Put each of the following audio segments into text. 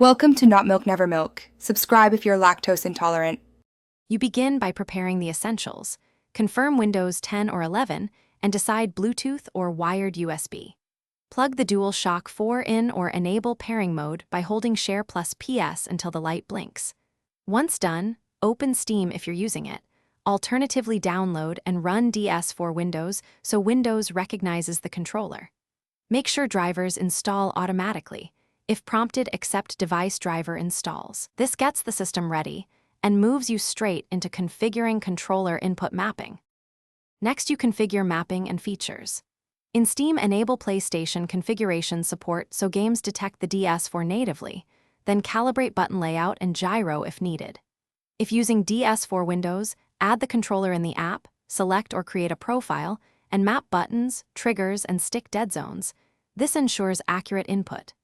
Welcome to Not Milk Never Milk. Subscribe if you're lactose intolerant. You begin by preparing the essentials. Confirm Windows 10 or 11 and decide Bluetooth or wired USB. Plug the DualShock 4 in or enable pairing mode by holding Share plus PS until the light blinks. Once done, open Steam if you're using it. Alternatively, download and run DS4 Windows so Windows recognizes the controller. Make sure drivers install automatically. If prompted, accept device driver installs. This gets the system ready and moves you straight into configuring controller input mapping. Next, you configure mapping and features. In Steam, enable PlayStation configuration support so games detect the DS4 natively, then calibrate button layout and gyro if needed. If using DS4 Windows, add the controller in the app, select or create a profile, and map buttons, triggers, and stick dead zones. This ensures accurate input.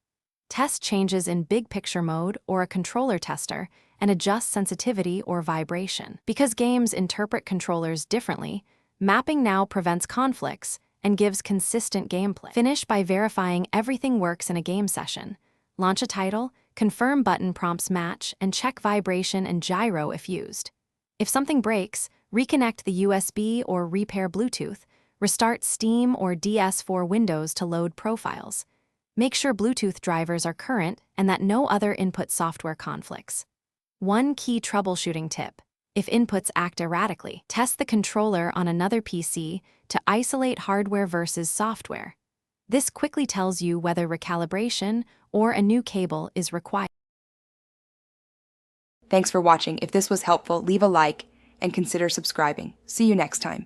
Test changes in big picture mode or a controller tester and adjust sensitivity or vibration. Because games interpret controllers differently, mapping now prevents conflicts and gives consistent gameplay. Finish by verifying everything works in a game session. Launch a title, confirm button prompts match, and check vibration and gyro if used. If something breaks, reconnect the USB or repair Bluetooth. Restart Steam or DS4 Windows to load profiles. Make sure Bluetooth drivers are current and that no other input software conflicts. One key troubleshooting tip: if inputs act erratically, test the controller on another PC to isolate hardware versus software. This quickly tells you whether recalibration or a new cable is required. Thanks for watching. If this was helpful, leave a like and consider subscribing. See you next time.